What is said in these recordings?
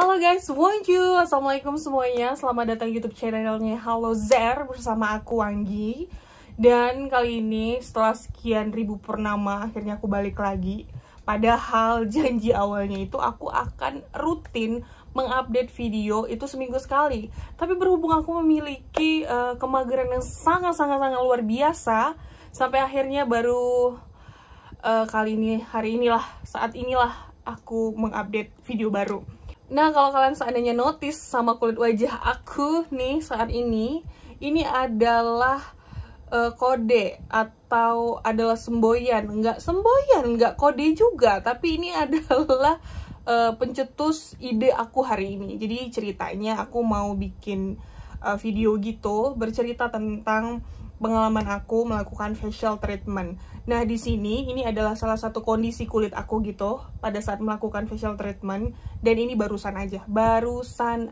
Halo guys, bonjour, assalamualaikum semuanya. Selamat datang YouTube channelnya Halo Zer bersama aku Wanggi. Dan kali ini setelah sekian ribu purnama akhirnya aku balik lagi. Padahal janji awalnya itu aku akan rutin mengupdate video itu seminggu sekali. Tapi berhubung aku memiliki kemageran yang sangat luar biasa, sampai akhirnya baru saat inilah aku mengupdate video baru. Nah, kalau kalian seandainya notice sama kulit wajah aku nih saat ini adalah kode atau adalah semboyan. Nggak kode juga, tapi ini adalah pencetus ide aku hari ini. Jadi ceritanya aku mau bikin video gitu, bercerita tentang pengalaman aku melakukan facial treatment. Nah, di sini ini adalah salah satu kondisi kulit aku gitu pada saat melakukan facial treatment, dan ini barusan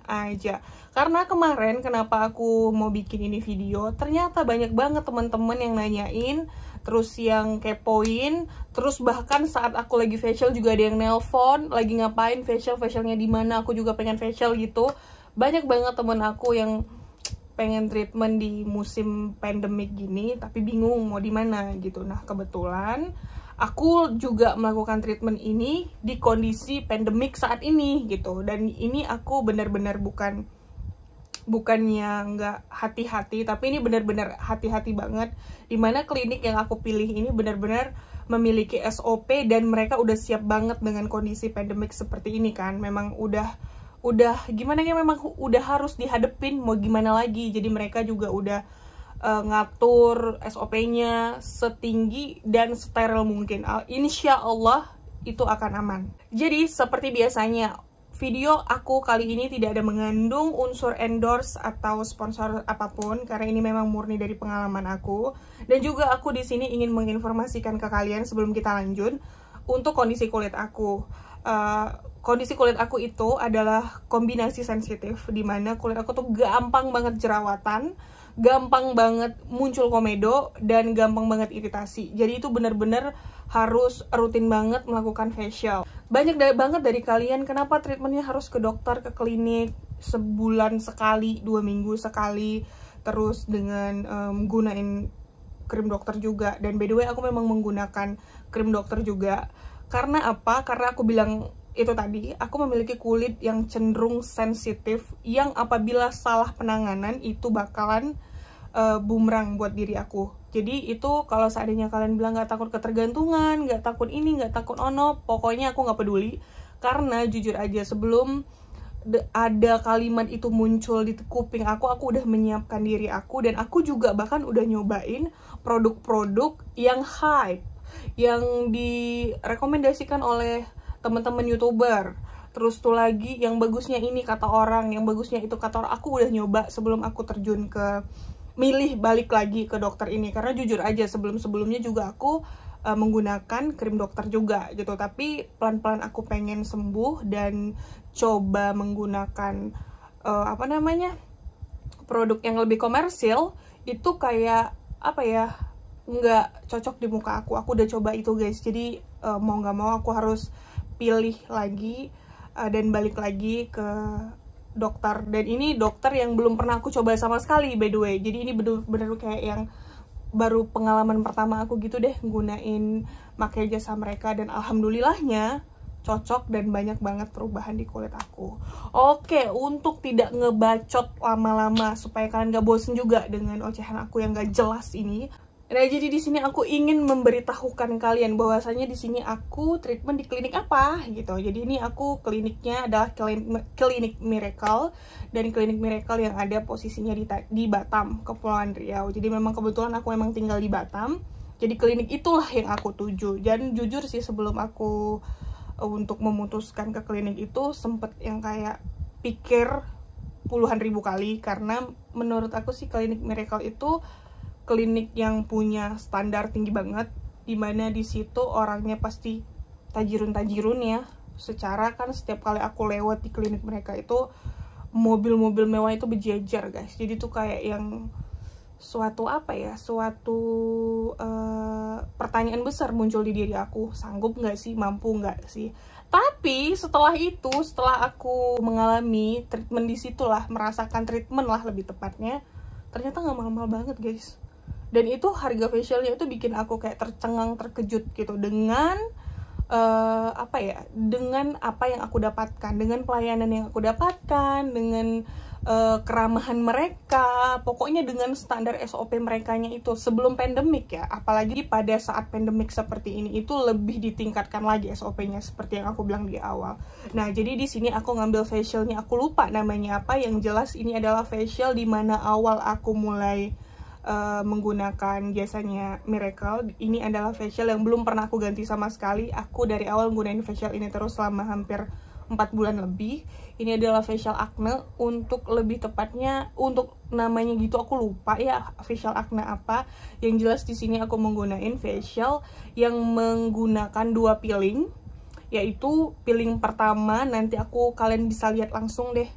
aja. Karena kemarin kenapa aku mau bikin ini video, ternyata banyak banget teman-teman yang nanyain, terus yang kepoin, terus bahkan saat aku lagi facial juga ada yang nelpon, lagi ngapain facialnya di mana, aku juga pengen facial gitu. Banyak banget temen aku yang pengen treatment di musim pandemik gini, tapi bingung mau di mana gitu. Nah, kebetulan aku juga melakukan treatment ini di kondisi pandemik saat ini gitu. Dan ini aku benar-benar bukannya nggak hati-hati, tapi ini benar-benar hati-hati banget. Dimana klinik yang aku pilih ini benar-benar memiliki SOP dan mereka udah siap banget dengan kondisi pandemik seperti ini kan. Memang udah gimana ya, memang udah harus dihadepin, mau gimana lagi. Jadi mereka juga udah ngatur SOP-nya setinggi dan steril mungkin. Insya Allah itu akan aman. Jadi seperti biasanya, video aku kali ini tidak ada mengandung unsur endorse atau sponsor apapun, karena ini memang murni dari pengalaman aku. Dan juga aku di sini ingin menginformasikan ke kalian sebelum kita lanjut untuk kondisi kulit aku. Kondisi kulit aku itu adalah kombinasi sensitif, dimana kulit aku tuh gampang banget jerawatan, gampang banget muncul komedo, dan gampang banget iritasi. Jadi itu bener-bener harus rutin banget melakukan facial. Banyak banget dari kalian kenapa treatmentnya harus ke dokter, ke klinik sebulan sekali, 2 minggu sekali, terus dengan menggunakan krim dokter juga. Dan by the way, aku memang menggunakan krim dokter juga. Karena apa? Karena aku bilang itu tadi, aku memiliki kulit yang cenderung sensitif, yang apabila salah penanganan itu bakalan bumerang buat diri aku. Jadi itu kalau seandainya kalian bilang nggak takut ketergantungan, nggak takut ini, nggak takut ono, pokoknya aku nggak peduli. Karena jujur aja, sebelum ada kalimat itu muncul di kuping aku udah menyiapkan diri aku, dan aku juga bahkan udah nyobain produk-produk yang hype, yang direkomendasikan oleh teman-teman YouTuber. Terus tuh lagi, yang bagusnya ini kata orang, yang bagusnya itu kata orang. Aku udah nyoba sebelum aku terjun ke milih balik lagi ke dokter ini. Karena jujur aja, sebelum-sebelumnya juga aku menggunakan krim dokter juga gitu. Tapi pelan-pelan aku pengen sembuh dan coba menggunakan produk yang lebih komersil. Itu kayak apa ya, nggak cocok di muka aku. Aku udah coba itu guys. Jadi mau nggak mau aku harus pilih lagi dan balik lagi ke dokter. Dan ini dokter yang belum pernah aku coba sama sekali by the way. Jadi ini bener-bener kayak yang baru pengalaman pertama aku gitu deh gunain pakai jasa mereka, dan alhamdulillahnya cocok dan banyak banget perubahan di kulit aku. Oke, untuk tidak ngebacot lama-lama supaya kalian gak bosen juga dengan ocehan aku yang gak jelas ini. Nah, jadi di sini aku ingin memberitahukan kalian bahwasanya di sini aku treatment di klinik apa gitu. Jadi ini aku kliniknya adalah klinik Miracle, dan klinik Miracle yang ada posisinya di Batam, Kepulauan Riau. Jadi memang kebetulan aku memang tinggal di Batam. Jadi klinik itulah yang aku tuju. Dan jujur sih, sebelum aku untuk memutuskan ke klinik itu sempet yang kayak pikir puluhan ribu kali, karena menurut aku sih klinik Miracle itu klinik yang punya standar tinggi banget, dimana di situ orangnya pasti tajirun ya. Secara kan setiap kali aku lewat di klinik mereka itu mobil-mobil mewah itu berjejer guys. Jadi tuh kayak yang suatu pertanyaan besar muncul di diri aku, sanggup nggak sih, mampu nggak sih. Tapi setelah itu, setelah aku mengalami treatment di situlah, merasakan treatment lah lebih tepatnya, ternyata nggak mahal-mahal banget guys. Dan itu harga facialnya itu bikin aku kayak tercengang, terkejut gitu dengan dengan apa yang aku dapatkan, dengan pelayanan yang aku dapatkan, dengan keramahan mereka, pokoknya dengan standar SOP merekanya itu sebelum pandemik ya, apalagi pada saat pandemik seperti ini itu lebih ditingkatkan lagi SOP-nya seperti yang aku bilang di awal. Nah, jadi di sini aku ngambil facialnya, aku lupa namanya apa, yang jelas ini adalah facial di mana awal aku mulai menggunakan jasanya Miracle. Ini adalah facial yang belum pernah aku ganti sama sekali. Aku dari awal menggunakan facial ini terus selama hampir 4 bulan lebih. Ini adalah facial acne, untuk lebih tepatnya untuk namanya gitu aku lupa ya, facial acne apa. Yang jelas di sini aku menggunakan facial yang menggunakan 2 peeling, yaitu peeling pertama nanti kalian bisa lihat langsung deh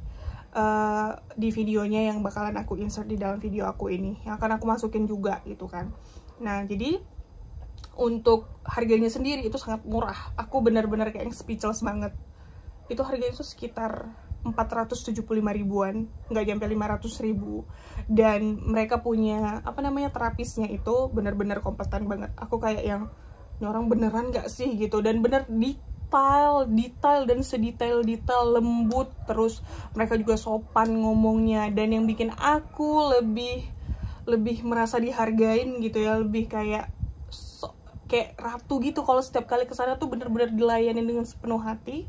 di videonya yang bakalan aku insert di dalam video aku ini, yang akan aku masukin juga gitu kan. Nah, jadi untuk harganya sendiri itu sangat murah. Aku benar-benar kayak speechless banget. Itu harganya itu sekitar 475 ribuan, nggak sampai 500 ribu. Dan mereka punya terapisnya itu benar-benar kompeten banget. Aku kayak yang, ini orang beneran nggak sih gitu, dan bener detail dan sedetail-detail, lembut, terus mereka juga sopan ngomongnya, dan yang bikin aku lebih merasa dihargain gitu ya, lebih kayak ratu gitu. Kalau setiap kali kesana tuh bener-bener dilayani dengan sepenuh hati.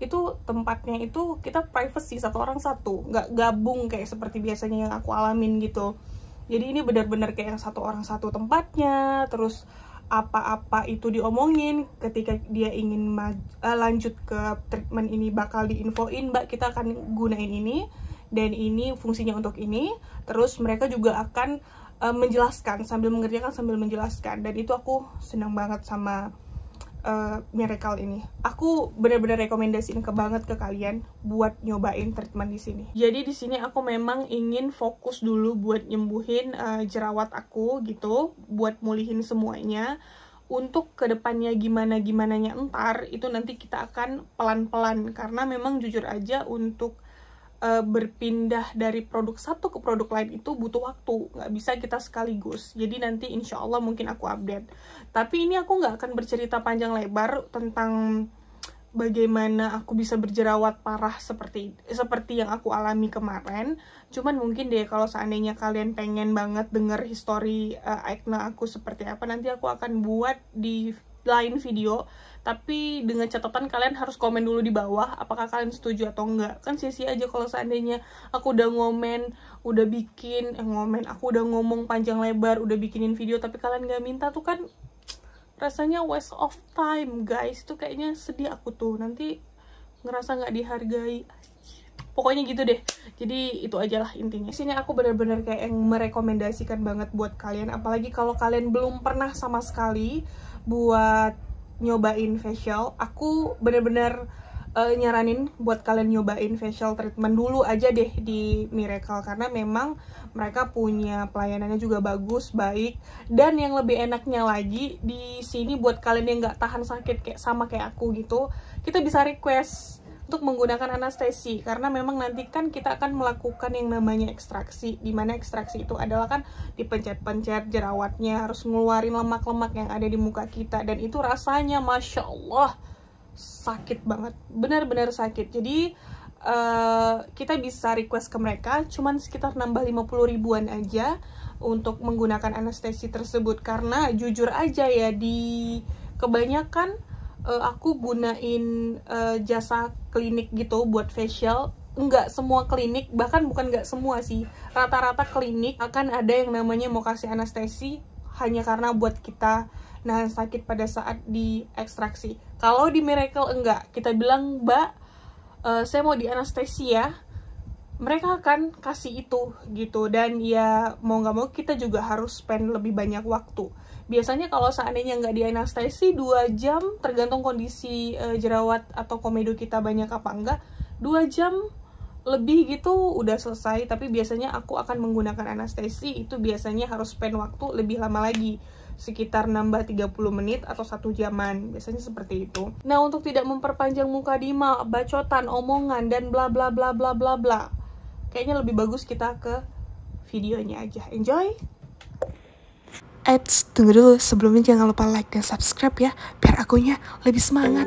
Itu tempatnya itu kita privacy, satu orang satu, nggak gabung kayak seperti biasanya yang aku alamin gitu. Jadi ini benar-benar kayak satu orang satu tempatnya, terus apa-apa itu diomongin. Ketika dia ingin lanjut ke treatment ini bakal diinfoin, Mbak kita akan gunain ini dan ini fungsinya untuk ini. Terus mereka juga akan menjelaskan sambil mengerjakan sambil menjelaskan, dan itu aku senang banget sama Miracle ini. Aku benar-benar rekomendasiin banget ke kalian buat nyobain treatment di sini. Jadi di sini aku memang ingin fokus dulu buat nyembuhin jerawat aku gitu, buat mulihin semuanya. Untuk kedepannya gimananya entar itu nanti kita akan pelan-pelan, karena memang jujur aja untuk berpindah dari produk satu ke produk lain itu butuh waktu, nggak bisa kita sekaligus. Jadi nanti insya Allah mungkin aku update. Tapi ini aku nggak akan bercerita panjang lebar tentang bagaimana aku bisa berjerawat parah seperti yang aku alami kemarin. Cuman mungkin deh kalau seandainya kalian pengen banget denger history acne aku seperti apa, nanti aku akan buat di lain video. Tapi dengan catatan kalian harus komen dulu di bawah apakah kalian setuju atau enggak. Kan sia-sia aja kalau seandainya aku udah aku udah ngomong panjang lebar, udah bikinin video tapi kalian nggak minta, tuh kan rasanya waste of time guys. Itu kayaknya sedih aku tuh, nanti ngerasa nggak dihargai. Pokoknya gitu deh. Jadi itu aja lah intinya. Sini aku benar-benar kayak yang merekomendasikan banget buat kalian, apalagi kalau kalian belum pernah sama sekali buat nyobain facial. Aku bener-bener nyaranin buat kalian nyobain facial treatment dulu aja deh di Miracle, karena memang mereka punya pelayanannya juga bagus, baik, dan yang lebih enaknya lagi di sini buat kalian yang nggak tahan sakit kayak aku gitu, kita bisa request untuk menggunakan anestesi, karena memang nanti kan kita akan melakukan yang namanya ekstraksi, dimana ekstraksi itu adalah kan dipencet-pencet jerawatnya, harus ngeluarin lemak-lemak yang ada di muka kita, dan itu rasanya Masya Allah sakit banget, benar-benar sakit. Jadi kita bisa request ke mereka, cuman sekitar nambah 50 ribuan aja untuk menggunakan anestesi tersebut, karena jujur aja ya di kebanyakan aku gunain jasa klinik gitu buat facial. Enggak semua klinik, bahkan bukan enggak semua sih, rata-rata klinik akan ada yang namanya mau kasih anestesi hanya karena buat kita nahan sakit pada saat di ekstraksi. Kalau di Miracle enggak, kita bilang Mbak saya mau di anestesi ya, mereka akan kasih itu gitu. Dan ya mau nggak mau kita juga harus spend lebih banyak waktu. Biasanya kalau seandainya nggak di anestesi 2 jam, tergantung kondisi jerawat atau komedo kita banyak apa enggak, 2 jam lebih gitu udah selesai. Tapi biasanya aku akan menggunakan anestesi, itu biasanya harus spend waktu lebih lama lagi. sekitar nambah 30 menit atau 1 jaman, biasanya seperti itu. Nah, untuk tidak memperpanjang mukadimah, bacotan, omongan, dan bla bla bla bla bla bla, kayaknya lebih bagus kita ke videonya aja. Enjoy! Tunggu dulu, sebelumnya jangan lupa like dan subscribe ya, biar akunya lebih semangat.